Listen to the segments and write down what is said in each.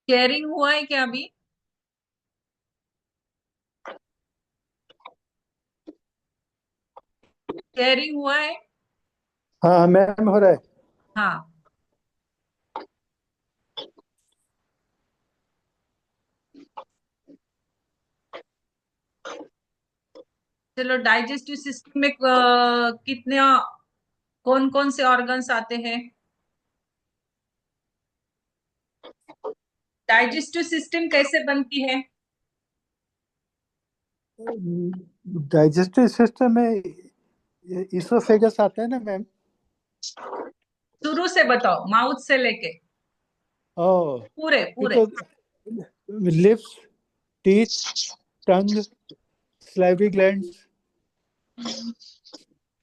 Sharing हुआ है क्या अभी? शेयरिंग हुआ है। हाँ मैम, हो रहा है। हाँ, चलो डाइजेस्टिव सिस्टम में कितने, कौन कौन से ऑर्गन्स आते हैं? डाइजेस्टिव सिस्टम कैसे बनती है? डाइजेस्टिव सिस्टम में इसोफेगस आता है ना मैम। शुरू से बताओ, माउथ से लेके ओ, पूरे फिर पूरे। तो लिप्स, टीथ, टंग, स्लाइवरी ग्लैंड्स,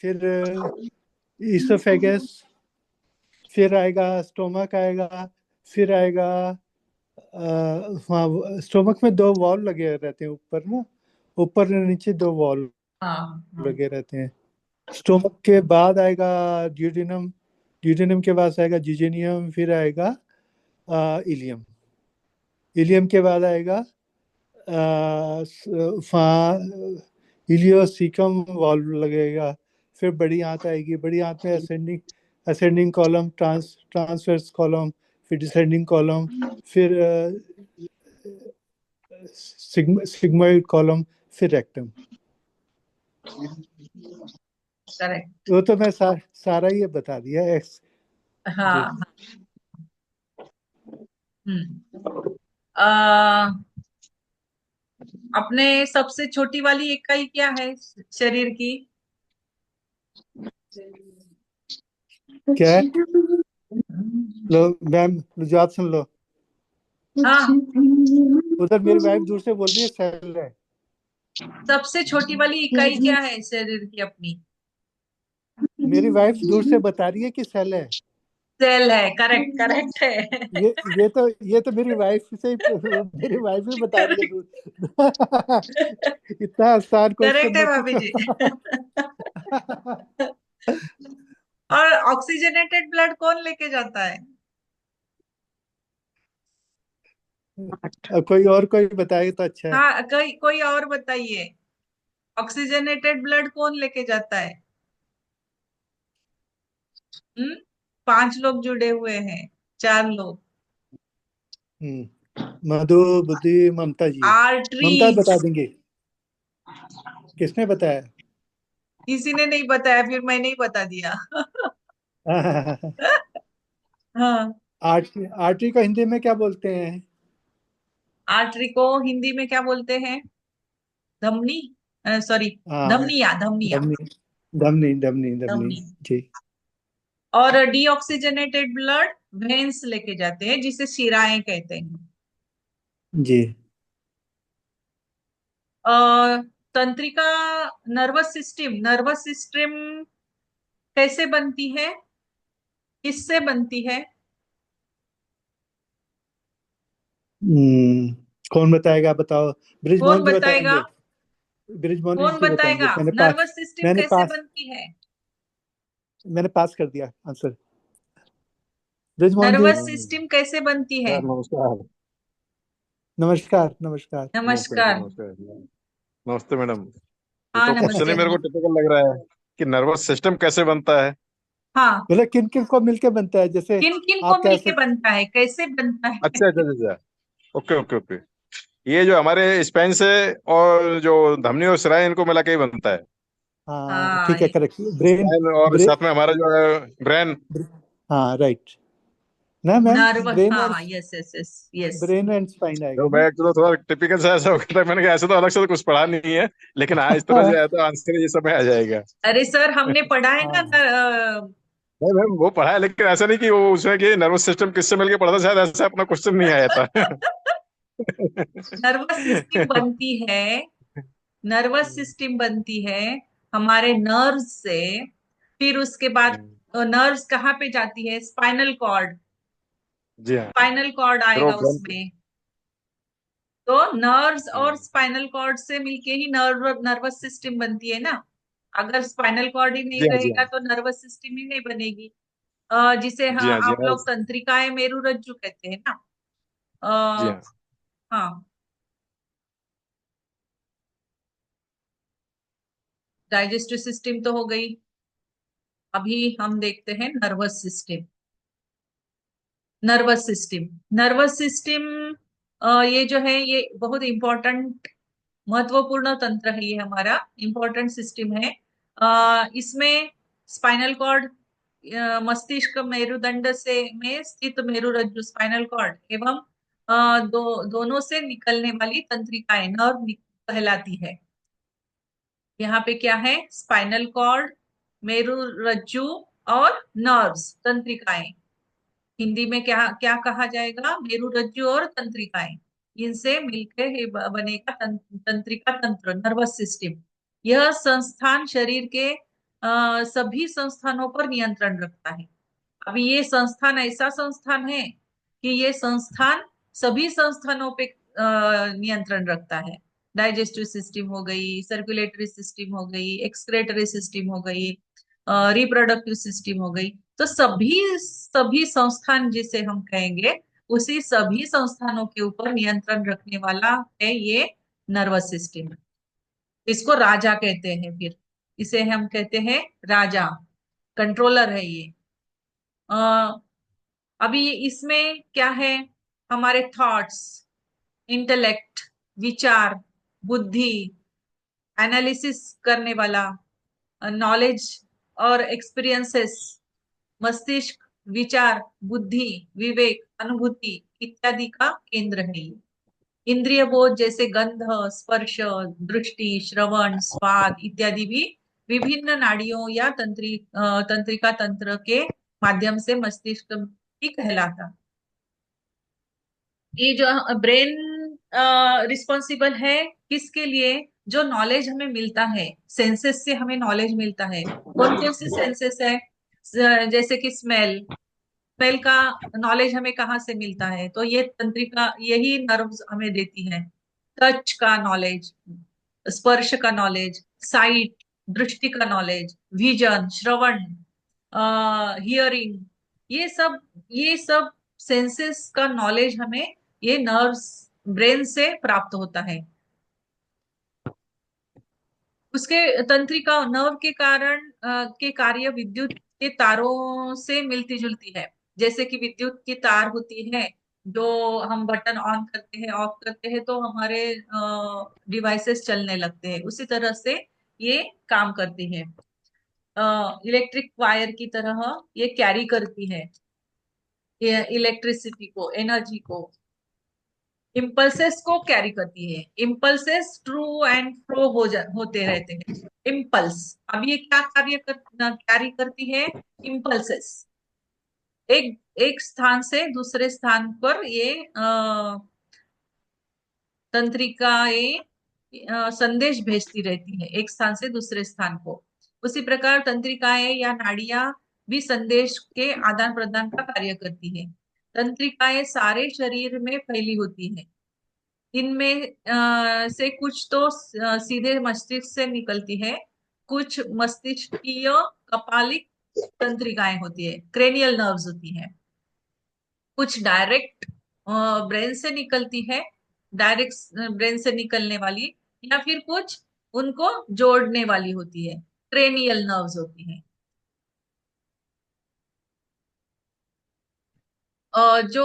फिर इसोफेगस, फिर आएगा स्टोमक आएगा, फिर आएगा हाँ, स्टोमक में दो वॉल लगे रहते हैं ऊपर ना, ऊपर और नीचे दो वॉल हाँ हाँ। लगे रहते हैं। स्टोमक के बाद आएगा ड्यूडेनम, ड्यूडेनम के बाद आएगा जिजेनियम, फिर आएगा इलियम, इलियम के बाद आएगा इलियोसिकम वाल्व लगेगा। फिर बड़ी आंत आएगी, बड़ी आंत में ascending ascending column, transverse column, फिर डिसेंडिंग कॉलम, फिर सिग्मोइड कॉलम, फिर रेक्टम। करेक्ट। वो तो मैं सारा ही बता दिया एक्स। हाँ जी। हाँ। हम्म। अपने सबसे छोटी वाली इकाई क्या है शरीर की? क्या है? लो मैम, जवाब सुन लो। हाँ, उधर मेरी वाइफ दूर से बोल रही है सेल है। सबसे छोटी वाली इकाई क्या है शरीर की अपनी? मेरी वाइफ दूर से बता रही है कि सेल है। सेल है, करेक्ट करेक्ट है। ये ये तो मेरी वाइफ से मेरी वाइफ भी बता रही है करेक्ट। दूर। इतना आसान क्वेश्चन करेक्ट है मत भाभी जी। पूछो। और ऑक्सीजनेटेड ब्लड कौन लेके जाता है? अब कोई और कोई बताए तो अच्छा है। हाँ, कोई कोई और बताइए। ऑक्सीजनेटेड ब्लड कौन लेके जाता है? हम्म। पांच लोग जुड़े हुए हैं, चार लोग। मधु, बुद्धि, ममता जी। ममता आर्टरीज। बता देंगे। किसने बताया? किसी ने नहीं बताया, फिर मैंने ही बता दिया। हाँ। आर्टरी, आर्टरी को हिंदी में क्या बोलते हैं? आर्टरी को हिंदी में क्या बोलते हैं? धमनी। सॉरी। हाँ, धमनिया धमनिया। धमनी, धमनी धमनी धमनी। धमनी। जी। और डीऑक्सीजनेटेड ब्लड वेन्स लेके जाते हैं, जिसे शिराएं कहते हैं। जी। तंत्रिका, नर्वस सिस्टम कैसे बनती है, किससे बनती है? कौन बताएगा, बताओ। कौन ब्रिजमोहन जी बताएगा? बताएंगे। ब्रिजमोहन कौन जी बताएंगे। बताएगा? नर्वस सिस्टम मैंने कैसे पास बनती है? मैंने पास कर दिया आंसर। ब्रिजमोहन जी। नर्वस सिस्टम कैसे बनती है? सर नमस्कार। नमस्कार नमस्कार। नमस्कार सर, नमस्कार। नमस्कार। नमस्ते मैडम। ये हाँ, तो क्वेश्चन ही नमस्ते मेरे को नमस्ते। टिपिकल लग रहा है कि नर्वस सिस्टम कैसे बनता है। हाँ, बोले किन किन को मिलके बनता है, जैसे किन किन को आप कह मिलके सकते। बनता है, कैसे बनता है? अच्छा अच्छा अच्छा अच्छा। Okay okay okay. ये जो हमारे स्पेन से और जो धमनी और सिराएं इनको मिला के ही बनता है। हाँ हाँ, ठीक है, करेक्ट। ब्रेन, स्पाइन और ब्रे, साथ में हमारा जो है ब्रेन। हाँ राइट ना मैम। नर्वस, ब्रेन हाँ एंड हाँ, yes yes yes yes. Brain and spine तो आएगा मैं ना। एक्चुअली थोड़ा टिपिकल सा ऐसा हो गया था, मैंने कहा ऐसे तो अलग से तो कुछ पढ़ा नहीं है, लेकिन हाँ इस तरह से आया तो आंसर ये सब में आ जाएगा। अरे सर, हमने पढ़ा है ना हाँ नहीं मैम वो पढ़ा है, लेकिन ऐसा नहीं कि वो उसमें कि नर्वस सिस्टम किससे मिलके पढ़ा था, शायद ऐसा अपना क्वेश्चन नहीं आया था। नर्वस सिस्टम बनती है, नर्वस सिस्टम बनती है हमारे नर्व्स से। फिर उसके बाद नर्व्स कहाँ पे जाती है? Spinal cord. जी हाँ। स्पाइनल कॉर्ड फिर वो आएगा उसमें। तो नर्व्स और हम्म, स्पाइनल कॉर्ड से मिलके ही नर्वस सिस्टम बनती है ना। अगर स्पाइनल कॉर्ड ही नहीं जी हाँ जी रहेगा हाँ तो नर्वस सिस्टम ही नहीं बनेगी। जिसे जी हाँ हाँ जी आप हाँ। लोग तंत्रिकाएं मेरुरज्जु कहते हैं ना। जी आ, हाँ। हाँ, डाइजेस्टिव सिस्टम तो हो गई। अभी हम देखते हैं nervous system. Nervous system, nervous system ये जो है ये बहुत इंपॉर्टेंट, महत्वपूर्ण तंत्र है, ये हमारा इंपॉर्टेंट सिस्टम है। इसमें स्पाइनल कॉर्ड, मस्तिष्क मेरुदंड से में स्थित मेरुरज्जु स्पाइनल कॉर्ड एवं दोनों से निकलने वाली तंत्रिकाएं नर्व कहलाती है। यहाँ पे क्या है, स्पाइनल कॉर्ड, मेरुरज्जु और नर्व्स तंत्रिकाएं। हिंदी में क्या क्या कहा जाएगा, मेरुरज्जु और तंत्रिकाएं, इनसे मिलकर ही बनेगा तंत्रिका तंत्र, नर्वस सिस्टम। यह संस्थान शरीर के सभी संस्थानों पर नियंत्रण रखता है। अभी ये संस्थान ऐसा संस्थान है कि ये संस्थान सभी संस्थानों पे नियंत्रण रखता है। डाइजेस्टिव सिस्टम हो गई, सर्कुलेटरी सिस्टम हो गई, एक्सक्रेटरी सिस्टम हो गई, रिप्रोडक्टिव सिस्टम हो गई। तो सभी सभी संस्थान जिसे हम कहेंगे, उसी सभी संस्थानों के ऊपर नियंत्रण रखने वाला है ये नर्वस सिस्टम। इसको राजा कहते हैं। फिर इसे हम कहते हैं राजा, कंट्रोलर है ये। अभी इसमें क्या है, हमारे थॉट्स, इंटेलेक्ट, विचार, बुद्धि, एनालिसिस करने वाला, नॉलेज और एक्सपीरियंसेस, मस्तिष्क, विचार, बुद्धि, विवेक, अनुभूति इत्यादि का केंद्र है ये। इंद्रिय बोध जैसे गंध, स्पर्श, दृष्टि, श्रवण, स्वाद इत्यादि भी विभिन्न नाड़ियों या तंत्रिका तंत्र के माध्यम से मस्तिष्क भी कहलाता। ये जो ब्रेन रिस्पॉन्सिबल है किसके लिए, जो नॉलेज हमें मिलता है, सेंसेस से हमें नॉलेज मिलता है। कौन कौन से सेंसेस है, जैसे कि स्मेल, स्मेल का नॉलेज हमें कहाँ से मिलता है, तो ये तंत्रिका, यही नर्व्स हमें देती है। टच का नॉलेज, स्पर्श का नॉलेज, साइट, दृष्टि का नॉलेज, विजन, श्रवण, हियरिंग, ये सब सेंसेस का नॉलेज हमें ये नर्व्स, ब्रेन से प्राप्त होता है। उसके तंत्रिका नर्व के कारण के कार्य विद्युत के तारों से मिलती जुलती है। जैसे कि विद्युत की तार होती है, जो हम बटन ऑन करते हैं, ऑफ करते हैं तो हमारे डिवाइसेस चलने लगते हैं, उसी तरह से ये काम करती है। इलेक्ट्रिक वायर की तरह ये कैरी करती है ये इलेक्ट्रिसिटी को, एनर्जी को। इम्पल्सेस को कैरी करती है। इम्पल्सेस ट्रू एंड फ्रो होते रहते हैं। इम्पल्स, अब ये क्या कार्य कैरी करती है, इम्पल्सेस, एक एक स्थान से दूसरे स्थान पर ये तंत्रिकाएं संदेश भेजती रहती है, एक स्थान से दूसरे स्थान को। उसी प्रकार तंत्रिकाएं या नाड़ियां भी संदेश के आदान प्रदान का कार्य करती है। तंत्रिकाएं सारे शरीर में फैली होती है। इनमें से कुछ तो सीधे मस्तिष्क से निकलती है, कुछ मस्तिष्कीय कपालिक तंत्रिकाएं होती है, क्रेनियल नर्व्स होती है। कुछ डायरेक्ट ब्रेन से निकलती है, डायरेक्ट ब्रेन से निकलने वाली, या फिर कुछ उनको जोड़ने वाली होती है, क्रेनियल नर्व्स होती है। जो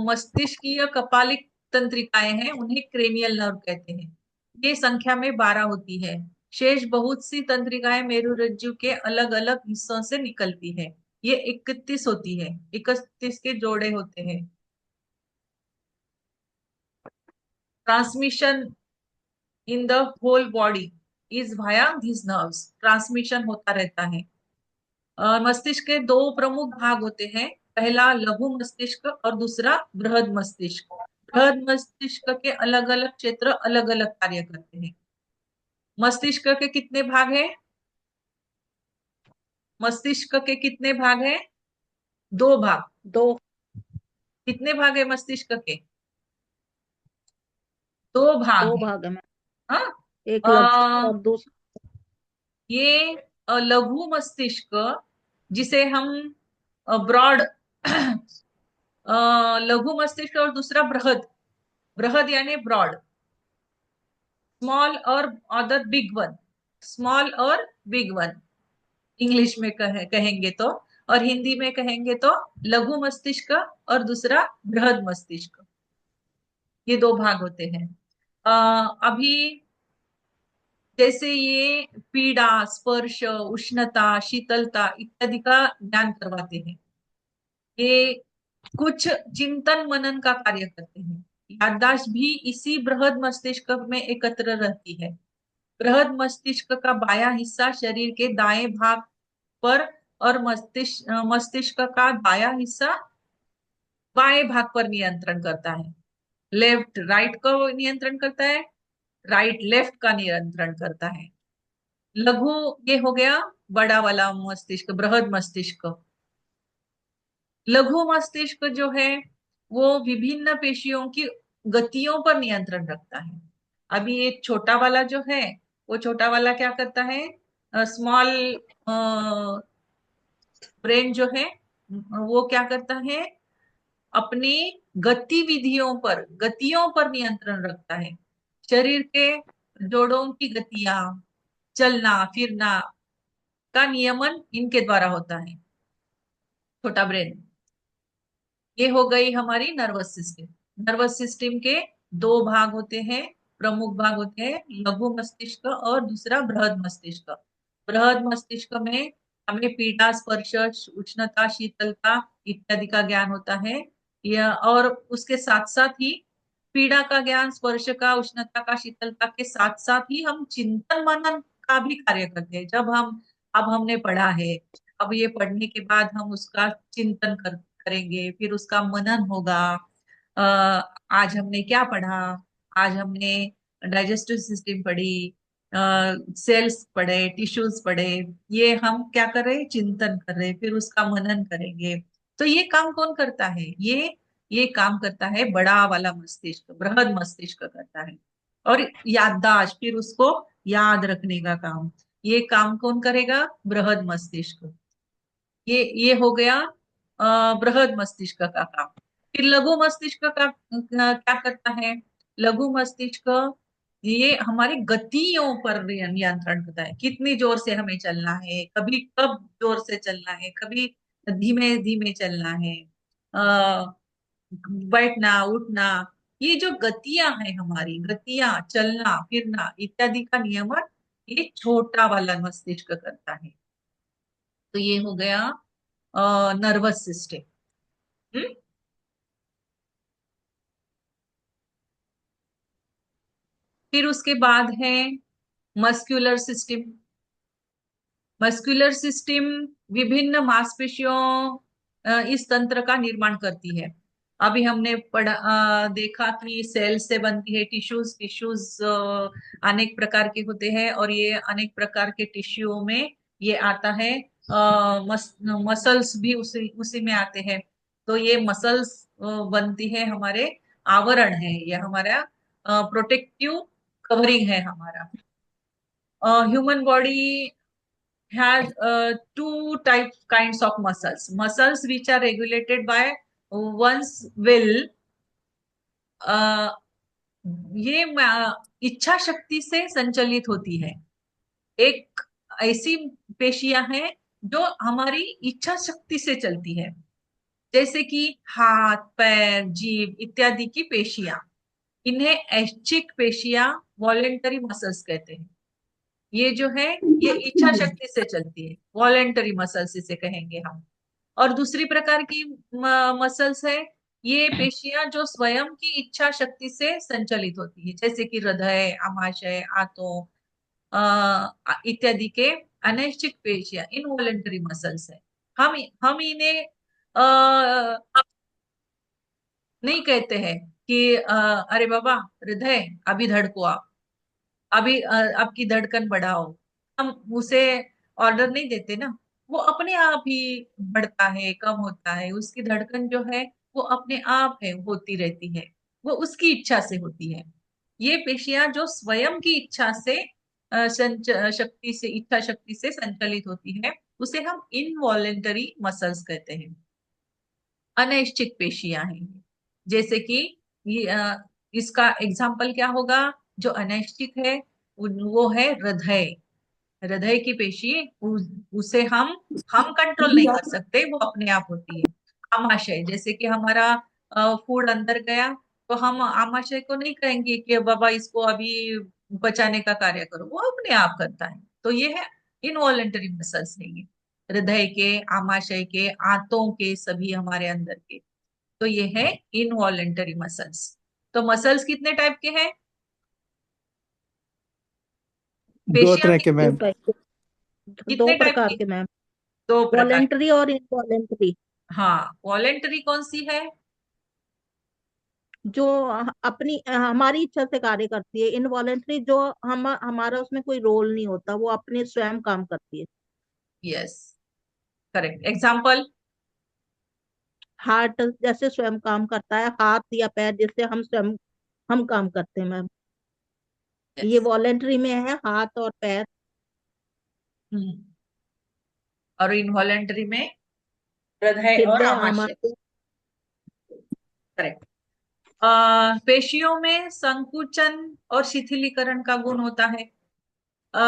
मस्तिष्कीय कपालिक तंत्रिकाएं हैं उन्हें क्रेनियल नर्व कहते हैं। ये संख्या में 12 होती है। शेष बहुत सी तंत्रिकाएं मेरुरज्जु के अलग अलग हिस्सों से निकलती है। ये 31 होती है, 31 के जोड़े होते हैं। Transmission in the whole body is via this nerves, transmission होता रहता है। मस्तिष्क के दो प्रमुख भाग होते हैं, पहला लघु मस्तिष्क और दूसरा बृहद मस्तिष्क। बृहद मस्तिष्क के अलग अलग क्षेत्र अलग अलग कार्य करते हैं। मस्तिष्क के कितने भाग हैं, मस्तिष्क के कितने भाग हैं, दो भाग। दो। कितने भाग है मस्तिष्क के, दो भाग दो है। भाग है मैम, हाँ, एक लघु अ, और दूसरा। ये लघु मस्तिष्क, जिसे हम ब्रॉड लघु मस्तिष्क और दूसरा बृहद। बृहद यानी ब्रॉड। स्मॉल और अदर बिग वन। स्मॉल और बिग वन इंग्लिश में कहेंगे तो, और हिंदी में कहेंगे तो लघु मस्तिष्क और दूसरा बृहद मस्तिष्क। ये दो भाग होते हैं। अभी जैसे ये पीड़ा, स्पर्श, उष्णता, शीतलता इत्यादि का ज्ञान करवाते हैं। ये कुछ चिंतन मनन का कार्य करते हैं। याददाश्त भी इसी बृहद मस्तिष्क में एकत्र रहती है। बृहद मस्तिष्क का बायां हिस्सा शरीर के दाएं भाग पर और मस्तिष्क का बायां हिस्सा बाएं भाग पर नियंत्रण करता है। लेफ्ट राइट को नियंत्रण करता है, राइट लेफ्ट का नियंत्रण करता है। लघु ये हो गया बड़ा वाला मस्तिष्क, बृहद मस्तिष्क। लघु मस्तिष्क जो है वो विभिन्न पेशियों की गतियों पर नियंत्रण रखता है। अभी ये छोटा वाला जो है, वो छोटा वाला क्या करता है, स्मॉल ब्रेन जो है वो क्या करता है, अपनी गतियों पर नियंत्रण रखता है। शरीर के जोड़ों की गतियां, चलना फिरना का नियमन इनके द्वारा होता है, छोटा ब्रेन। ये हो गई हमारी नर्वस सिस्टम। नर्वस सिस्टम के दो भाग होते हैं, प्रमुख भाग होते हैं, लघु मस्तिष्क और दूसरा बृहद मस्तिष्क। बृहद मस्तिष्क में हमें पीड़ा, स्पर्श, उष्णता, शीतलता इत्यादि का ज्ञान होता है। यह और उसके साथ साथ ही पीड़ा का ज्ञान, स्पर्श का, उष्णता का, शीतलता के साथ साथ ही हम चिंतन मनन का भी कार्य करते हैं। जब हम अब हमने पढ़ा है, अब ये पढ़ने के बाद हम उसका चिंतन करेंगे, फिर उसका मनन होगा। आज हमने क्या पढ़ा, आज हमने डाइजेस्टिव सिस्टम पढ़ी, सेल्स पढ़े, टिश्यूज पढ़े। ये हम क्या कर रहे हैं, चिंतन कर रहे हैं, फिर उसका मनन करेंगे। तो ये काम कौन करता है, ये काम करता है बड़ा वाला मस्तिष्क, बृहद मस्तिष्क करता है। और याददाश्त, फिर उसको याद रखने का काम, ये काम कौन करेगा, बृहद मस्तिष्क। ये हो गया बृहद मस्तिष्क का काम। फिर लघु मस्तिष्क का क्या करता है, लघु मस्तिष्क ये हमारी गतियों पर नियंत्रण करता है। कितनी जोर से हमें चलना है, कभी कब जोर से चलना है, कभी धीमे धीमे चलना है, आ, बैठना उठना। ये जो गतियां हैं, हमारी गतियां, चलना फिरना इत्यादि का नियमन ये छोटा वाला मस्तिष्क करता है। तो ये हो गया नर्वस सिस्टम। फिर उसके बाद है मस्कुलर सिस्टम। मस्कुलर सिस्टम विभिन्न मांसपेशियों इस तंत्र का निर्माण करती है। अभी हमने देखा कि सेल से बनती है टिश्यूज। टिश्यूज अनेक प्रकार के होते हैं और ये अनेक प्रकार के टिश्यू में ये आता है। मसल्स भी उसी उसी में आते हैं। तो ये मसल्स बनती है, हमारे आवरण है, ये हमारा प्रोटेक्टिव कवरिंग है हमारा। Human body has two kinds of muscles. Muscles which are regulated by one's will. uh, ये इच्छा शक्ति से संचालित होती है। एक ऐसी पेशियां हैं जो हमारी इच्छा शक्ति से चलती है, जैसे कि हाथ, पैर, जीभ इत्यादि की पेशियां। इन्हें ऐच्छिक पेशियां, वॉलेंटरी मसल्स कहते हैं। ये जो है ये इच्छा शक्ति से चलती है, वॉलेंटरी मसल्स इसे कहेंगे हम। और दूसरी प्रकार की मसल्स है, ये पेशियां जो स्वयं की इच्छा शक्ति से संचालित होती है, जैसे कि हृदय, आमाशय, आंतों इत्यादि के अनैच्छिक पेशियां इनवॉलेंटरी मसल्स है। हम इन्हें नहीं कहते हैं कि अरे बाबा हृदय अभी धड़को आप, अभी आपकी धड़कन बढ़ाओ। हम उसे ऑर्डर नहीं देते ना, वो अपने आप ही बढ़ता है, कम होता है। उसकी धड़कन जो है वो अपने आप है, होती रहती है, वो उसकी इच्छा से होती है। ये पेशियां जो स्वयं की इच्छा से शक्ति से, इच्छा शक्ति से संचालित होती है, उसे हम इनवॉलेंटरी मसल्स कहते हैं। अनैच्छिक पेशियां हैं। जैसे कि ये इसका एग्जाम्पल क्या होगा? जो अनैच्छिक है वो है हृदय। हृदय की पेशी उसे हम कंट्रोल नहीं कर सकते, वो अपने आप होती है। आमाशय, जैसे कि हमारा फूड अंदर गया तो हम आमाशय को नहीं कहेंगे कि बाबा इसको अभी बचाने का कार्य करो, वो अपने आप करता है। तो ये है इनवॉलेंटरी मसल्स है ये, हृदय के, आमाशय के, आंतों के, सभी हमारे अंदर के। तो ये है इनवॉलेंटरी मसल्स। तो मसल्स कितने टाइप के हैं? दो पेशियां तरह के दो मैम। टाइप दो कितने टाइप प्रकार की? के मैम। दो प्रकार की। वॉलेंटरी और इनवॉलेंटरी। हाँ, वॉलेंटरी कौन सी है? जो अपनी हमारी इच्छा से कार्य करती है। इनवॉलेंटरी जो हम हमारा उसमें कोई रोल नहीं होता, वो अपने स्वयं काम करती है। Yes, correct. एग्जाम्पल? हार्ट जैसे स्वयं काम करता है, हाथ या पैर जैसे हम स्वयं हम काम करते हैं मैम। यस। ये वॉलेंटरी में है, हाथ और पैर। और इनवॉलेंटरी में हृदय और हृदय, आमाशय। आमाशय। करेक्ट। पेशियों में संकुचन और शिथिलीकरण का गुण होता है। अ,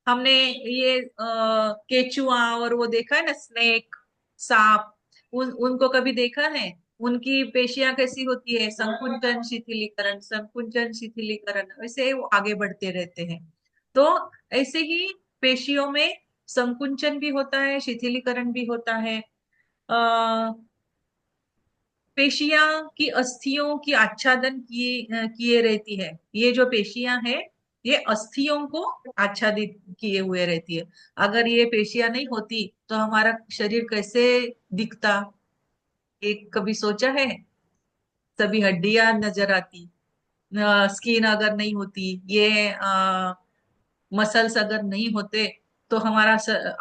हमने ये केचुआ और वो देखा है ना, स्नेक, सांप, उनको कभी देखा है? उनकी पेशियां कैसी होती है? संकुचन शिथिलीकरण, संकुचन शिथिलीकरण, वैसे वो आगे बढ़ते रहते हैं। तो ऐसे ही पेशियों में संकुचन भी होता है, शिथिलीकरण भी होता है। पेशियां की अस्थियों की आच्छादन किए रहती है। ये जो पेशियां है ये अस्थियों को आच्छादित किए हुए रहती है। अगर ये पेशियां नहीं होती तो हमारा शरीर कैसे दिखता? एक कभी सोचा है? सभी हड्डियां नजर आती, स्किन अगर नहीं होती, ये मसल्स अगर नहीं होते तो हमारा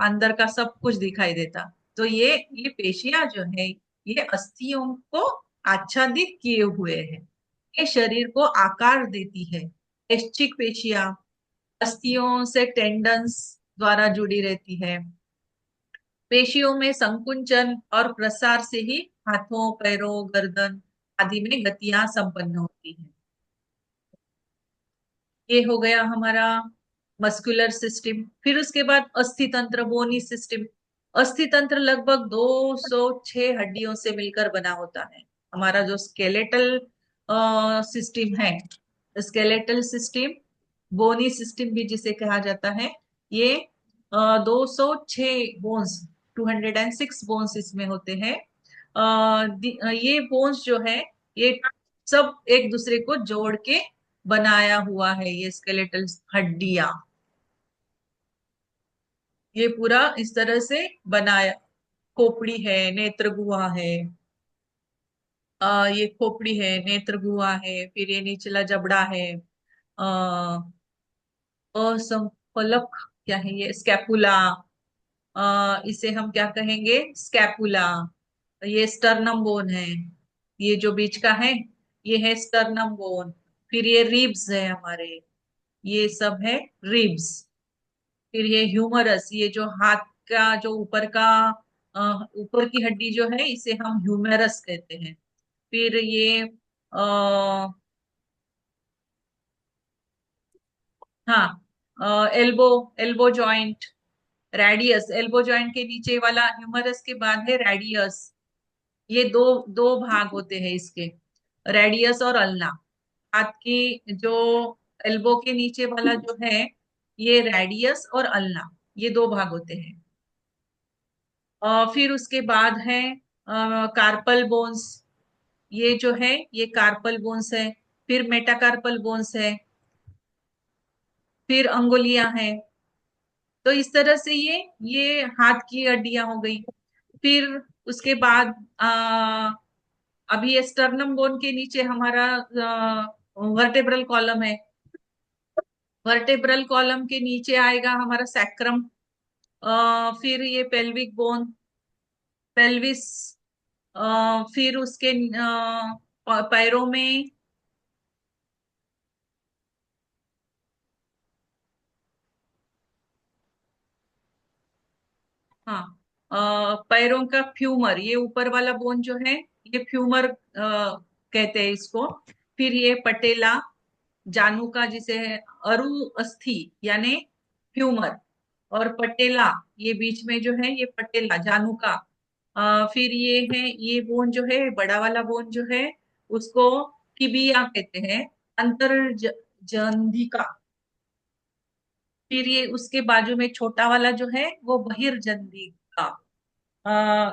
अंदर का सब कुछ दिखाई देता। तो ये पेशियां जो है ये अस्थियों को आच्छादित किए हुए हैं। ये शरीर को आकार देती है। ऐच्छिक पेशियां अस्थियों से टेंडन्स द्वारा जुड़ी रहती है। पेशियों में संकुचन और प्रसार से ही हाथों, पैरों, गर्दन आदि में गतियां संपन्न होती हैं। ये हो गया हमारा मस्कुलर सिस्टम। फिर उसके बाद अस्थि तंत्र, बोनी सिस्टम। अस्थि तंत्र लगभग 206 हड्डियों से मिलकर बना होता है। हमारा जो स्केलेटल सिस्टम है, स्केलेटल सिस्टम, बोनी सिस्टम भी जिसे कहा जाता है, ये 206 बोन्स, 206 बोन्स इसमें होते हैं। ये बोन्स जो है ये सब एक दूसरे को जोड़ के बनाया हुआ है, ये स्केलेटल हड्डियां। ये पूरा इस तरह से बनाया। खोपड़ी है, नेत्र गुहा है, ये खोपड़ी है, नेत्र गुहा है, फिर ये निचला जबड़ा है, असंफलक, क्या है ये? स्कैपुला। इसे हम क्या कहेंगे? स्कैपुला। ये स्टर्नम बोन है, ये जो बीच का है ये है स्टर्नम बोन। फिर ये रिब्स है हमारे, ये सब है रिब्स। फिर ये ह्यूमरस, ये जो हाथ का जो ऊपर का ऊपर की हड्डी जो है इसे हम ह्यूमरस कहते हैं। फिर ये हाँ, elbow, elbow joint, radius, elbow joint के नीचे वाला ह्यूमरस के बाद है रेडियस। ये दो दो भाग होते हैं इसके, रेडियस और अल्ना। हाथ की जो एल्बो के नीचे वाला जो है ये रेडियस और अल्ना, ये दो भाग होते हैं। फिर उसके बाद है कार्पल बोन्स। ये जो है ये कार्पल बोन्स है। फिर मेटाकार्पल बोन्स है। फिर अंगुलियां हैं। तो इस तरह से ये हाथ की हड्डियां हो गई। फिर उसके बाद अभी ये स्टर्नम बोन के नीचे हमारा वर्टेब्रल कॉलम है। वर्टेब्रल कॉलम के नीचे आएगा हमारा सैक्रम। फिर ये पेल्विक बोन, पेल्विस। फिर उसके पैरों में, हाँ, पैरों का फ्यूमर, ये ऊपर वाला बोन जो है ये फ्यूमर कहते हैं इसको। फिर ये पटेला, जानू का जिसे अरु अस्थि यानी फ्यूमर, और पटेला ये बीच में जो है ये पटेला जानू का। फिर ये है, ये बोन जो है बड़ा वाला बोन जो है उसको टिबिया कहते हैं, अंतर जंधिका। फिर ये उसके बाजू में छोटा वाला जो है वो बहिर्जंधिका,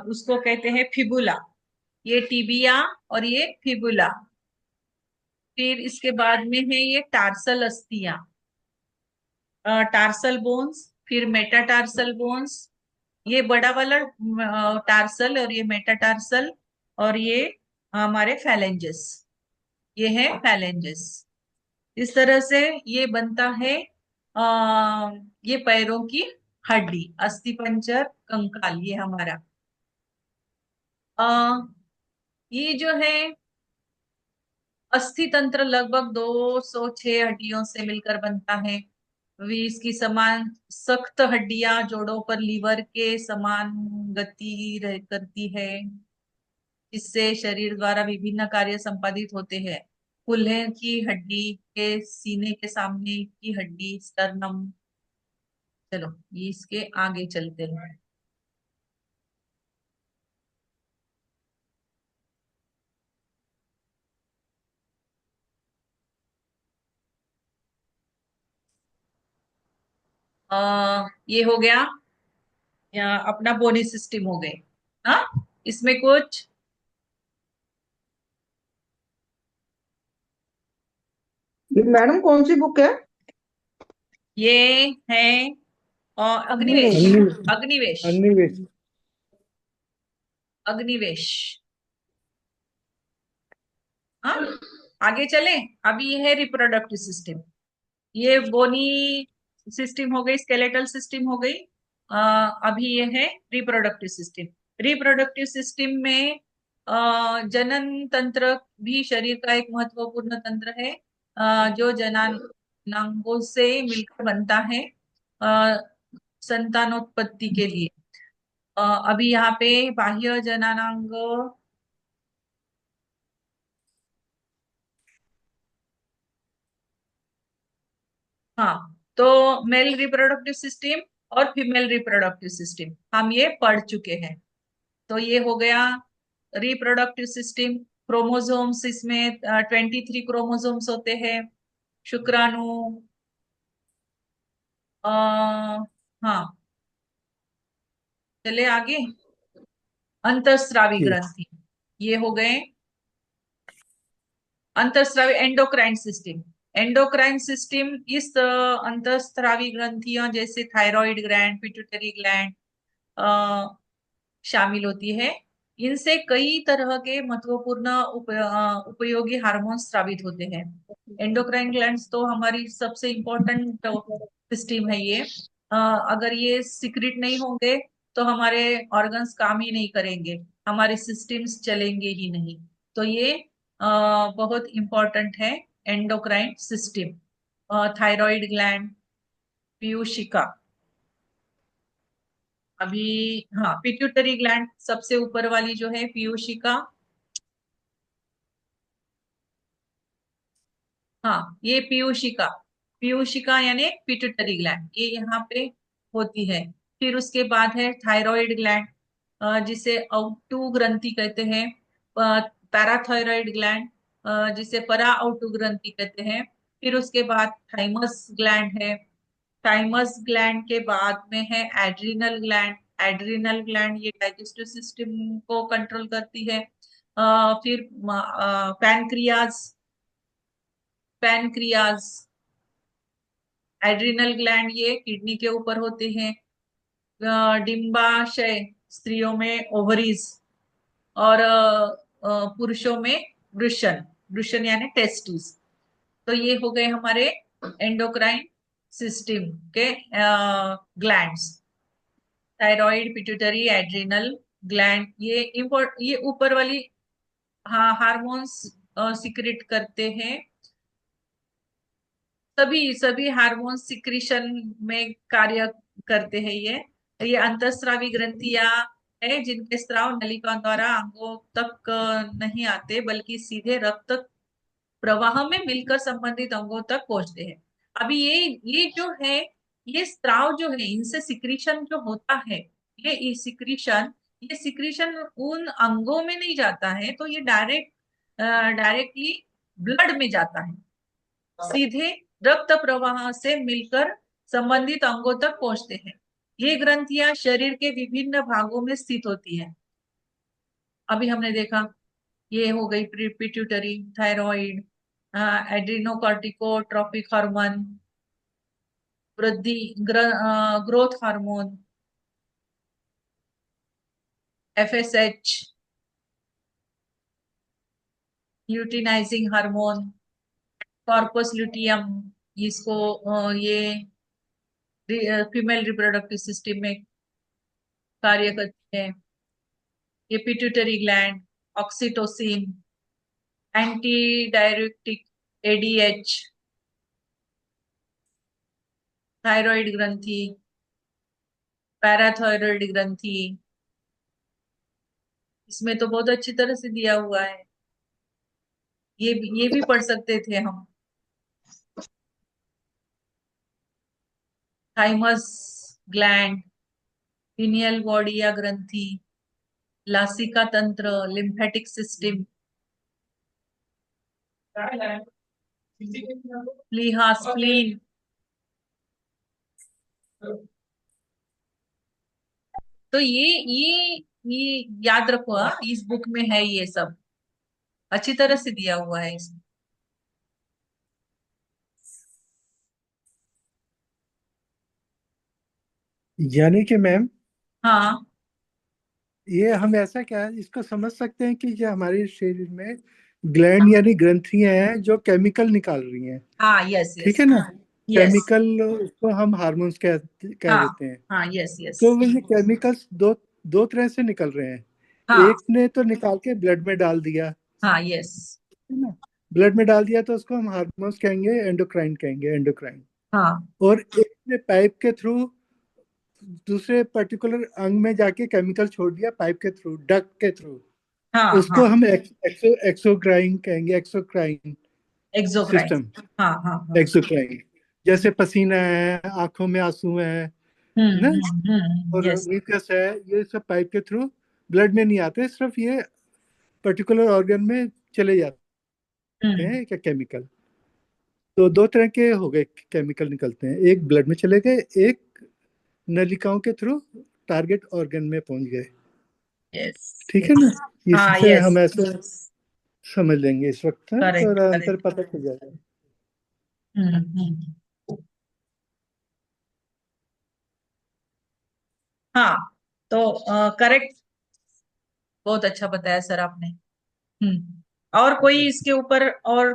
उसको कहते हैं फिबुला। ये टिबिया और ये फिबुला। फिर इसके बाद में है ये टार्सल अस्थियां, टार्सल बोन्स, फिर मेटाटार्सल बोन्स। ये बड़ा वाला टार्सल और ये मेटाटार्सल, और ये हमारे फैलेंजेस, ये है फैलेंजेस। इस तरह से ये बनता है ये पैरों की हड्डी, अस्थिपंजर कंकाल, ये हमारा ये जो है अस्थि तंत्र लगभग 206 हड्डियों से मिलकर बनता है। वे इसकी समान सख्त हड्डियां जोड़ों पर लीवर के समान गति करती है, इससे शरीर द्वारा विभिन्न कार्य संपादित होते हैं। कूल्हे की हड्डी के सीने के सामने की हड्डी स्टर्नम। चलो ये इसके आगे चलते हैं। ये हो गया या अपना बोनी सिस्टम हो गए। हाँ, इसमें कुछ मैडम कौन सी बुक है? ये है अग्निवेश। अग्निवेश। अग्निवेश। अग्निवेश। अग्निवेश। हाँ, आगे चले। अभी ये है रिप्रोडक्टिव सिस्टम। ये बोनी सिस्टम हो गई, स्केलेटल सिस्टम हो गई। अभी ये है रिप्रोडक्टिव सिस्टम। रिप्रोडक्टिव सिस्टम में जनन तंत्र भी शरीर का एक महत्वपूर्ण तंत्र है, जो जनानांगों से मिलकर बनता है संतानोत्पत्ति के लिए। अभी यहाँ पे बाह्य जनानांग, हाँ, तो मेल रिप्रोडक्टिव सिस्टम और फीमेल रिप्रोडक्टिव सिस्टम हम ये पढ़ चुके हैं। तो ये हो गया रिप्रोडक्टिव सिस्टम। क्रोमोसोम्स, इसमें 23 क्रोमोसोम्स होते हैं। शुक्राणु, हाँ, चले आगे। अंतःस्रावी जी। ग्रंथि, ये हो गए अंतःस्रावी। एंडोक्राइन सिस्टम, एंडोक्राइन सिस्टम इस अंतःस्रावी ग्रंथियां जैसे थायराइड ग्लैंड, पिट्यूटरी ग्लैंड शामिल होती है। इनसे कई तरह के महत्वपूर्ण उपयोगी हार्मोन स्रावित होते हैं। एंडोक्राइन ग्लैंड्स तो हमारी सबसे इम्पोर्टेंट सिस्टम है ये। अगर ये सिक्रेट नहीं होंगे तो हमारे ऑर्गन्स काम ही नहीं करेंगे, हमारे सिस्टम्स चलेंगे ही नहीं। तो ये बहुत इम्पोर्टेंट है एंडोक्राइन सिस्टम। थायराइड ग्लैंड, पीयूषिका। अभी हाँ, पिट्यूटरी ग्लैंड सबसे ऊपर वाली जो है पीयूषिका। हाँ, ये पीयूषिका, पीयूषिका यानी पिट्यूटरी ग्लैंड, ये यहाँ पे होती है। फिर उसके बाद है थायराइड ग्लैंड, जिसे आउटू ग्रंथि कहते हैं। पैराथायराइड ग्लैंड, जिसे परा आउटू ग्रंथि कहते हैं। फिर उसके बाद थाइमस ग्लैंड है। थाइमस ग्लैंड के बाद में है एड्रिनल ग्लैंड। एड्रिनल ग्लैंड ये डाइजेस्टिव सिस्टम को कंट्रोल करती है। फिर पैनक्रियाज, पैनक्रियाज। एड्रिनल ग्लैंड ये किडनी के ऊपर होते हैं। डिंबाशय स्त्रियों में ओवरीज, और पुरुषों में वृषण, वृषण यानी टेस्टिस। तो ये हो गए हमारे एंडोक्राइन सिस्टम के glands. Thyroid, pituitary, adrenal gland, ये ऊपर वाली हाँ हार्मोन्स सिक्रेट करते हैं। सभी सभी हार्मोन सिक्रीशन में कार्य करते हैं ये। ये अंतःस्रावी ग्रंथियां है जिनके स्राव नलिकाओं द्वारा अंगों तक नहीं आते बल्कि सीधे रक्त प्रवाह में मिलकर संबंधित अंगों तक पहुंचते हैं। अभी ये जो है, ये स्त्राव जो है, इनसे सिक्रीशन जो होता है, ये सिक्रीशन उन अंगों में नहीं जाता है, तो ये डायरेक्टली ब्लड में जाता है, सीधे रक्त प्रवाह से मिलकर संबंधित अंगों तक पहुंचते हैं। ये ग्रंथियां शरीर के विभिन्न भागों में स्थित होती हैं। अभी हमने देखा, ये हो गई pituitary, thyroid, adrenocorticotropic hormone, growth hormone, FSH, luteinizing hormone, corpus luteum, इसको ये फीमेल रिप्रोडक्टिव सिस्टम में कार्य करती है। ये pituitary gland, oxytocin, anti diuretic, ADH, thyroid ग्रंथि, पैराथायराइड ग्रंथि, इसमें तो बहुत अच्छी तरह से दिया हुआ है। ये भी पढ़ सकते थे हम। थाइमस ग्लैंड, पिनियल बॉडी या ग्रंथि, लासिका तंत्र, लिम्फेटिक सिस्टम, प्लीहा, स्प्लीन। तो ये याद रखो, इस बुक में है, ये सब अच्छी तरह से दिया हुआ है इसमें। यानी कि मैम, हाँ ये हम ऐसा क्या है इसको समझ सकते हैं कि ये हमारे शरीर में ग्लैंड यानी ग्रंथियां हैं जो केमिकल निकाल रही हैं। हाँ, यस ठीक यस है ना? यस। केमिकल उसको हम हार्मोन्स कह हाँ देते हैं। हाँ, यस यस। तो ये केमिकल्स दो तरह से निकल रहे हैं। हाँ एक ने तो निकाल के ब्लड में डाल दिया, हाँ, यस। है ना? ब्लड में डाल दिया तो उसको हम हार्मोन्स कहेंगे, एंडोक्राइन कहेंगे, एंडोक्राइन। हाँ और एक ने पाइप के थ्रू दूसरे पर्टिकुलर अंग में जाके केमिकल छोड़ दिया, पाइप के थ्रू, डक्ट के थ्रू। हाँ उसको हाँ, हम एक्सोक्राइन कहेंगे, एक्सोक्राइन एक्सोक्राइन। सिस्टम, हाँ हाँ हाँ। एक्सोक्राइन। जैसे पसीना है, आंखों में आंसू है ना, और यस। म्यूकस है, ये सब पाइप के थ्रू ब्लड में नहीं आते, सिर्फ ये पर्टिकुलर ऑर्गन में चले जाते हैं क्या केमिकल। तो दो तरह के हो गए केमिकल निकलते हैं, एक ब्लड में चले गए, एक नलिकाओं के थ्रू टारगेट ऑर्गन में पहुंच गए। यस। ठीक है ना? हाँ, इससे यस। हम ऐसे समझ लेंगे इस वक्त, हाँ, करेक्ट और अंतर करेक्ट। पता चल जाएगा। हाँ, तो करेक्ट, बहुत अच्छा बताया सर आपने। और कोई इसके ऊपर और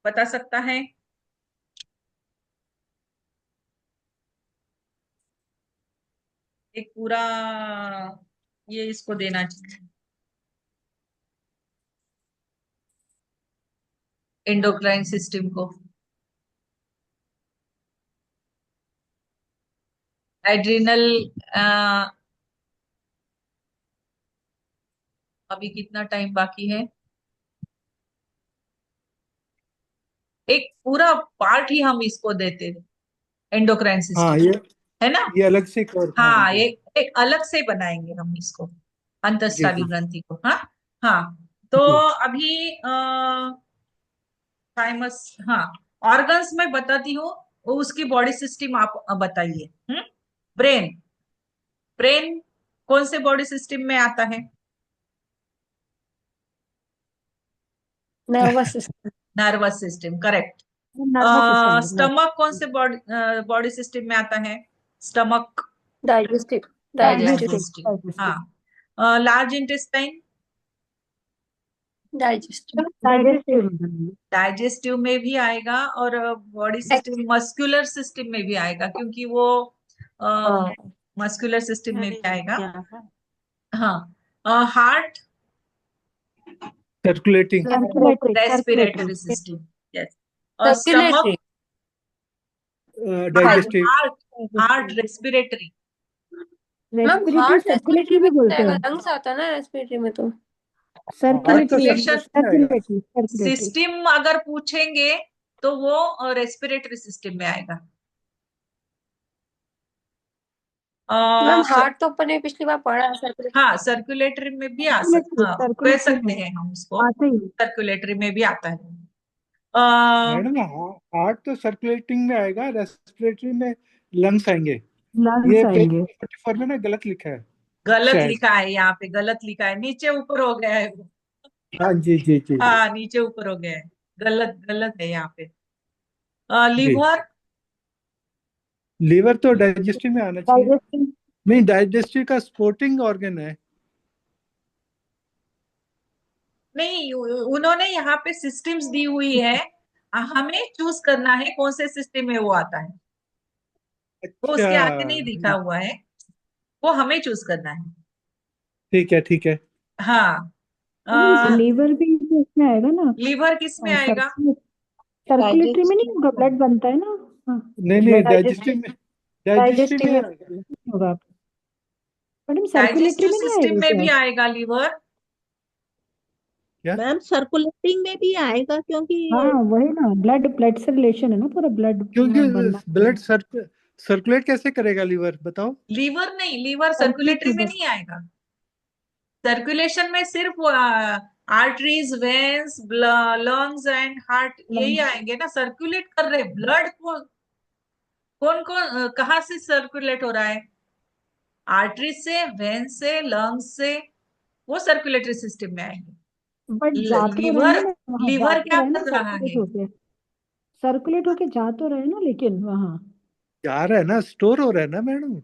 बता सकता है? एक पूरा ये इसको देना चाहिए, एंडोक्राइन सिस्टम को। एड्रिनल, अभी कितना टाइम बाकी है? एक पूरा पार्ट ही हम इसको देते, एंडोक्राइन हाँ, सिस्टम, है ना? ये अलग से एक और, हाँ हाँ, जी, एक अलग से बनाएंगे हम इसको, जी अंतःस्रावी जी ग्रंथि को। हाँ हाँ। तो जी। अभी थाइमस, हाँ, ऑर्गन्स में बताती हूँ, वो उसकी बॉडी सिस्टम आप बताइए। ब्रेन, ब्रेन कौन से बॉडी सिस्टम में आता है? Nervous system. Nervous system, correct. Nervous system. Stomach कौन से बॉडी सिस्टम में आता है? Stomach, digestive. डाइजेस्टिव। हाँ। Large intestine, digestive. डाइजेस्टिव में भी आएगा, और बॉडी सिस्टम, मस्कुलर सिस्टम में भी आएगा, क्योंकि वो मस्कुलर सिस्टम में भी आएगा। हाँ। Heart, circulating, respiratory system, yes. और stomach, circulatory. Digestive, heart, heart respiratory, respiratory heart circulatory respiratory भी में बोलते आएगा, हैं, लंग्स आता है ना रेस्पिरेटरी में तो। हार्ट तो सर्कुलेटरी सर्कुलेशन सर्कुलेशन में आएगा। सर्कुलेटरी सिस्टम अगर पूछेंगे तो वो रेस्पिरेटरी सिस्टम में आएगा। मैम स- हार्ट तो अपन ने पिछली बार पढ़ा है सर्कुलेटरी। हाँ, सर्कुलेटरी में भी आ सर्कुलेटरी हाँ, कह सर्कुलेटरी सकते में हैं हम उसको, आते ही सर्कुलेटरी में भी आता है। अ, मैडम हार्ट तो सर्कुलेटिंग में आएगा, रेस्पिरेटरी में लंग्स आएंगे। लंग्स ये पेज आएंगे। 44 में ना गलत लिखा है गलत शायद। लिखा है, यहाँ पे गलत लिखा है, नीचे ऊपर हो गया है वो। हाँ जी जी जी हाँ, नीचे ऊपर हो गया है, गलत गलत है यहाँ पे। जी। लीवर, लीवर तो डाइजेस्टिव में आना चाहिए। डाइजेस्टिव नहीं, डाइजेस्टिव का सपोर्टिंग ऑर्गन है। नहीं, उन्होंने यहाँ पे सिस्टम्स दी हुई है, हमें चूज करना है कौन से सिस्टम में वो आता है। वो अच्छा, उसके आगे नहीं लिखा हुआ है, वो हमें चूज करना है। ठीक है ठीक है। हाँ, लीवर भी तो इसमें आएगा ना, लीवर किस में आएगा? सर्कुलेटरी में नहीं होगा, ब्लड बनता है ना। हाँ, नहीं नहीं, ब्लड डाइजेस्टिव में, डाइजेस्टिव डाइजेस्टिव में में आएगा। होगा। मैडम सर्कुलेटरी डाइजेस्टिव में नहीं सिस्टम आएगा में भी क्या? आएगा लीवर। क्या? मैम सर्कुलेटिंग में भी आएगा, क्योंकि हाँ वही ना, ब्लड ब्लड से रिलेशन है ना, पूरा ब्लड क्योंकि बनना। ब्लड सर्कुलेट कैसे करेगा लीवर, बताओ। लीवर नहीं, लीवर सर्कुलेट सर्कुलेटरी में होगा। नहीं आएगा। सर्कुलेशन में सिर्फ arteries, veins, lungs and heart यही आएंगे ना। सर्कुलेट कर रहे ब्लड को, कौन कौन कहाँ से सर्कुलेट हो रहा है? आर्टरी से, वेन से, लंग्स से, वो सर्कुलेटरी सिस्टम में आएंगे। बट जा तो रहे लीवर, हैं ना वहाँ, जा लीवर तो क्या रहे हैं ना कर रहा है? सर्कुलेट होके जा तो रहे हैं ना, लेकिन वहाँ जा रहा है ना, स्टोर हो रहा है ना मैडम।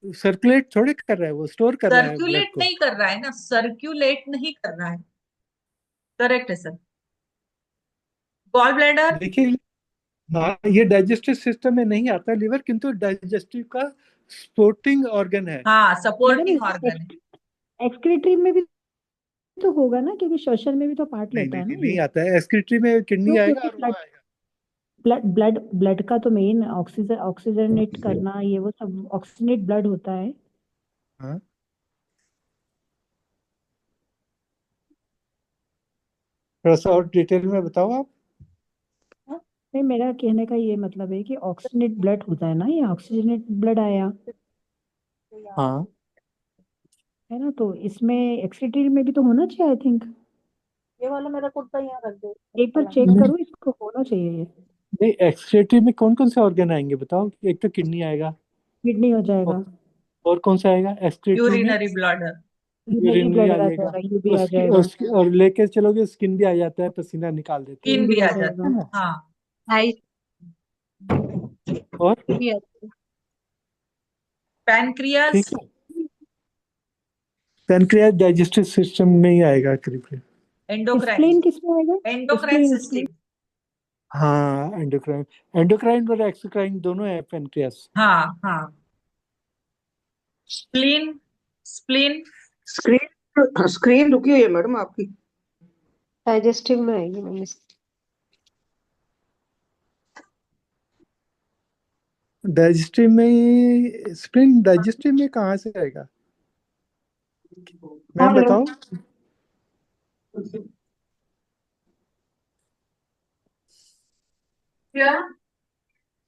सर्कुलेट थोड़े कर रहा है, वो स्टोर कर रहा है ब्लड सर्कुलेट को। नहीं कर रहा है ना, सर्कुलेट नहीं कर रहा है। करेक्ट है सर। गॉल ब्लैडर, देखिए, हाँ, ये डाइजेस्टिव सिस्टम में नहीं आता लीवर, किंतु डाइजेस्टिव का सपोर्टिंग ऑर्गन है। हाँ, मैडम सपोर्टिंग ऑर्गन है। एक्सक्रीटरी में भी तो होगा ना, क्योंकि श्वसन में भी तो पार्ट नहीं लेता नहीं है नहीं, ना नहीं ये। आता है। एक्सक्रीटरी में किडनी क्यों? आएगा क्योंकि और वो ब्लड आएगा। ब्लड ब्लड ब्लड का तो मेन ऑक्सीजनेट करना, ये वो सब ऑक्सीजनेट ब्लड होता है। हाँ, थोड़ा सा और डिटेल में बताओ आप। नहीं, मेरा कहने का ये मतलब है कि ऑक्सीजनेट ब्लड होता है ना, ये ऑक्सीजनेट ब्लड आया हाँ, है ना, तो इसमें एक्सक्रीटरी में भी तो होना चाहिए आई थिंक। ये वाला मेरा कुर्ता यहाँ रख दो। एक बार चेक नहीं करो, इसको होना चाहिए ये। नहीं, एक्सक्रीटरी में कौन कौन से ऑर्गन आएंगे बताओ। एक तो किडनी आएगा, किडनी हो और, जाएगा, और कौन सा आएगा एक्सक्रीटरी में? यूरिनरी ब्लडर, यूरिनरी यूरिन भी ब्लड आ आ जाएगा। जाएगा, ये भी आ उसकी जाएगा, उसकी और लेके चलोगे, स्किन भी आ जाता है, पसीना निकाल देते हैं, स्किन स्किन भी भी आ आ जाता जाएगा। है। है ना। हाँ, हाई और भी आता है। पैनक्रियास, ठीक है, पैनक्रियास डाइजेस्टिव सिस्टम में ही आएगा करीब। एंडोक्राइन, स्प्लीन किसमें आएगा? Endocrine spleen system. हाँ, एंडोक्राइन, एंडोक्राइन और एक्सोक्राइन दोनों है पैनक्रियास। हाँ हाँ, स्प्लीन, स्प्लीन, स्क्रीन स्क्रीन रुकी हुई है मैडम आपकी। डाइजेस्टिव में आएगी मैम इसकी। डाइजेस्टिव में, स्प्लीन डाइजेस्टिव में कहाँ से आएगा मैम, हेलो, बताओ। क्या?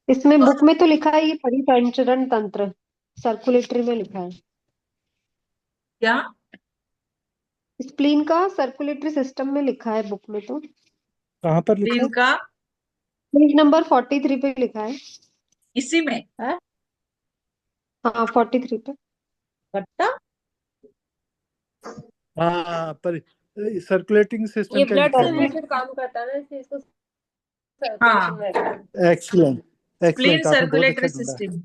इसमें बुक में तो लिखा है ये परिसंचरण तंत्र, सर्कुलेटरी में लिखा है। क्या? स्प्लीन का सर्कुलेटरी सिस्टम में लिखा है बुक में तो। कहाँ पर लिखा स्प्लीन है? का पेज नंबर 43 पे लिखा है। इसी में है? हाँ 43 पे। कट्टा हाँ, पर सर्कुलेटिंग सिस्टम ये का ब्लड लिखा से है। रिलेटेड काम करता है ना, इसलिए इसको सर्कुलेशन हाँ, में रखा है। एक्सीलेंट, स्प्लीन एक्सीलेंट, आपने बहुत अच्छा सर्कुलेटरी ढूंढा। सिस्टम,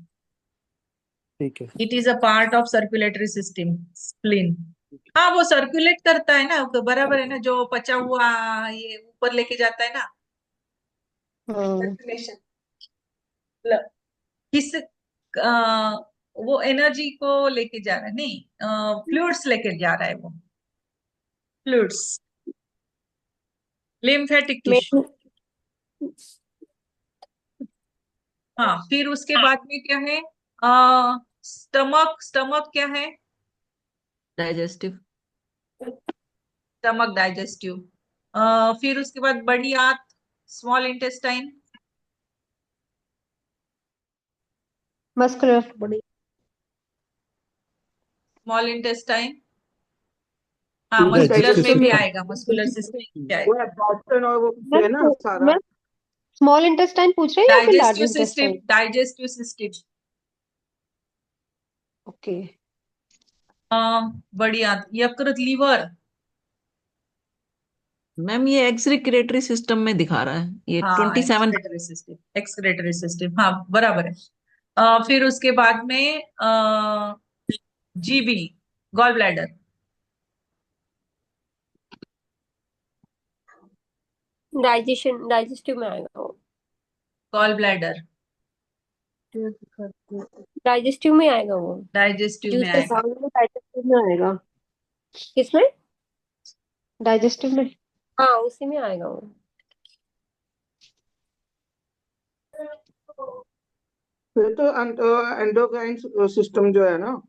ठीक है। It is a part of circulatory system, spleen. हाँ, वो सर्कुलेट करता है ना, बराबर है ना, जो पचा हुआ ये ऊपर लेके जाता है ना, हाँ सर्कुलेशन। किस वो एनर्जी को लेके जा रहा है, नहीं, फ्लूइड्स लेके जा रहा है वो, फ्लूइड्स, लिम्फेटिक टिश्यू। मेन हाँ, फिर उसके बाद में क्या है? स्टमक, स्टमक क्या है? डाइजेस्टिव। Stomach digestive. फिर उसके बाद बड़ी आंत, स्मॉल इंटेस्टाइन। मस्कुलर। बड़ी स्मॉल इंटेस्टाइन, हाँ मस्कुलर Digestive में भी system. आएगा, मस्कुलर सिस्टम में भी वो आएगा। एब्जॉर्प्शन और वो कुछ है ना सारा। मैं स्मॉल इंटेस्टाइन पूछ रहे हैं या फिर large digestive system, intestine? Digestive system. Okay. बड़ी आंत, यकृत, लीवर। मैम ये एक्सक्रीटरी सिस्टम में दिखा रहा है, ये हाँ 27। एक्सक्रेटरी सिस्टम, एक्सक्रेटरी सिस्टम, हाँ बराबर है। फिर उसके बाद में जीबी, गॉल ब्लैडर। डाइजेस्टिव में आएगा वो। गॉल ब्लैडर डाइजेस्टिव में आएगा वो। डाइजेस्टिव में जूसेस। आएगा। डाइजेस्टिव में आएगा। किसमें? डाइजेस्टिव में। हाँ उसी में आएगा वो। फिर तो एंडोक्राइन सिस्टम जो है ना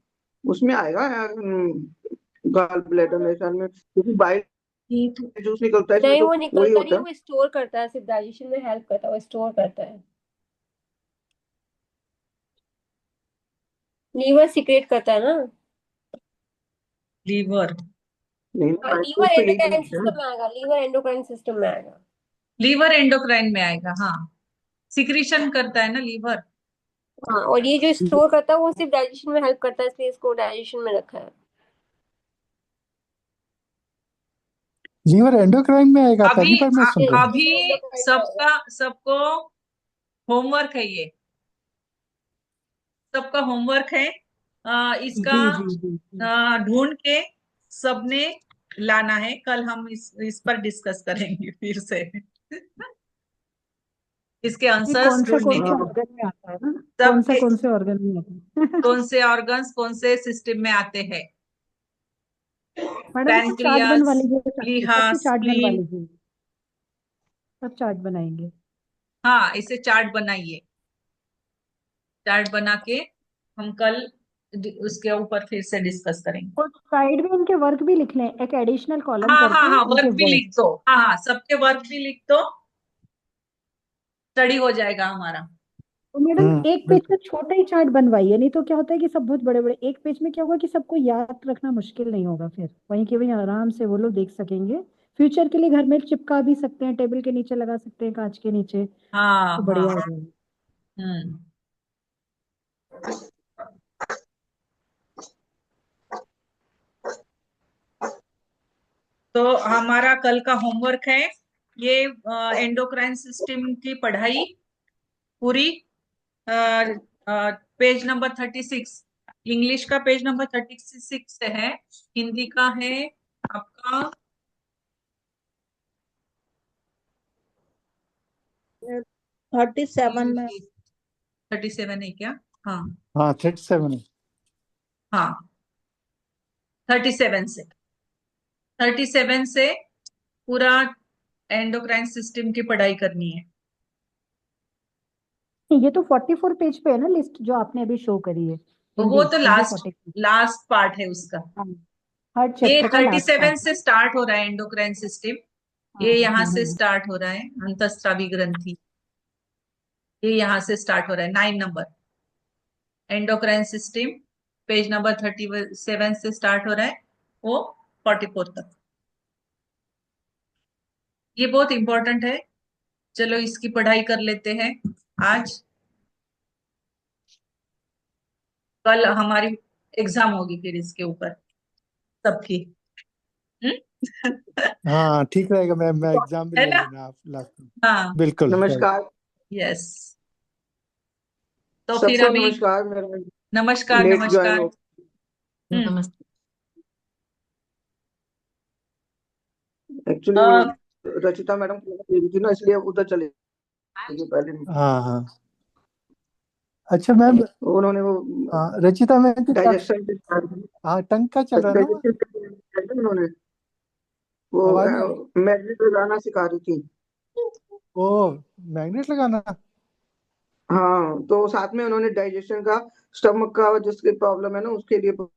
उसमें आएगा गॉल ब्लैडर मेरे ख्याल में, क्योंकि बाइल जूस निकलता है इसमें नहीं तो वो वही निकलता नहीं, होता है। वो स्टोर करता है, सिर्फ डाइजेशन में हेल्प करता है, वो स्टोर करता है। लीवर सीक्रेट करता है ना। लीवर, नहीं लीवर तो यही एंडोक्राइन बनता है ना। सिस्टम में आएगा, लीवर एंडोक्राइन सिस्टम में आएगा। लीवर एंडोक्राइन में आएगा, हाँ सिक्रीशन करता है ना लीवर। हाँ और ये जो स्टोर करता है वो सिर्फ डाइजेशन में हेल्प करता है, इसलिए इसको डाइजेशन में रखा है। लीवर एंडोक्राइन में आएगा, अभी पहली बार मैं सुन रहा हूँ। अभी सबको होमवर्क है ये, सबका होमवर्क है। इसका जी जी जी जी। ढूंढ के सबने लाना है, कल हम इस पर डिस्कस करेंगे फिर से। इसके ये आंसर्स कौन ढूंढने से हैं ऑर्गन में आता है ना, सबके, कौन से ऑर्गन में आता है? कौन से ऑर्गन्स कौन से सिस्टम में आते हैं। मैडम इसको चार्ट बनवा पैनक्रियास, लीजिए, प्लीहा, सबकी चार्ट बनवा स्प्लीन। लीजिए, सब चार्ट बनाएंगे। हाँ इसे चार्ट बनाइए, चार्ट बना के हम कल उसके ऊपर फिर से डिस्कस करेंगे। और साइड में इनके वर्क भी लिख लें, एक एडिशनल कॉलम हाँ हाँ करके हाँ, इनके वर्क भी वर्क। लिख दो, हाँ हाँ सबके वर्क भी लिख दो, स्टडी हो जाएगा हमारा। तो मैडम एक पेज बिल्कुल। का छोटा ही चार्ट बनवाइए, नहीं तो क्या होता है कि सब बहुत बड़े बड़े, एक पेज में क्या होगा कि सबको याद रखना मुश्किल नहीं होगा, फिर वहीं के वहीं आराम से वो लोग देख सकेंगे। फ्यूचर के लिए घर में चिपका भी सकते हैं, टेबल के नीचे लगा सकते हैं, कांच के नीचे, हाँ तो हाँ। बढ़िया हो जाएगा। हम्म। तो हमारा कल का होमवर्क है ये, एंडोक्राइन सिस्टम की पढ़ाई पूरी, पेज नंबर 36, इंग्लिश का पेज नंबर 36 है, हिंदी का है आपका 37 में। 37 है क्या? हाँ हाँ 37 है। हाँ 37 से पूरा एंडोक्राइन सिस्टम की पढ़ाई करनी है। ये तो 44 पेज पे है ना लिस्ट जो आपने अभी शो करी है, तो हिंदी वो तो हिंदी 44। लास्ट पार्ट है उसका। हाँ, हर ये चैप्टर का लास्ट 37 पार्ट। से स्टार्ट हो रहा है एंडोक्राइन सिस्टम, हाँ ये यहाँ हाँ से हाँ। स्टार्ट हो रहा है, अंतस्रावी ग्रंथि, ये यहाँ से स्टार्ट हो रहा है 9 number. Endocrine system page number 37 से स्टार्ट हो रहा है, वो 44 तक। ये बहुत इंपॉर्टेंट है, चलो इसकी पढ़ाई कर लेते हैं आज। कल हमारी एग्जाम होगी फिर इसके ऊपर सबकी। हाँ ठीक रहेगा, मैं एग्जाम भी है ले ना? लेना आप लास्ट में। हाँ बिल्कुल right। नमस्कार यस। तो फिर सबको, अभी नमस्कार। मेरा नमस्कार लेट ज्वाइन नमस्कार। हो। नमस्ते। एक्चुअली वो रचिता मैडम दे रही थी ना, इसलिए उधर चले गए पहले। हाँ हाँ। अच्छा मैम, उन्होंने वो रचिता मैम की डाइजेशन हाँ टंग का चल रहा है ना वो? उन्होंने वो आवाज नहीं आ रही। मैग्नेट लगाना सिखा रही थी। ओ मैग्नेट लगाना। हाँ तो साथ में उन्होंने डाइजेशन का स्टमक का जिसकी प्रॉब्लम है ना उसके लिए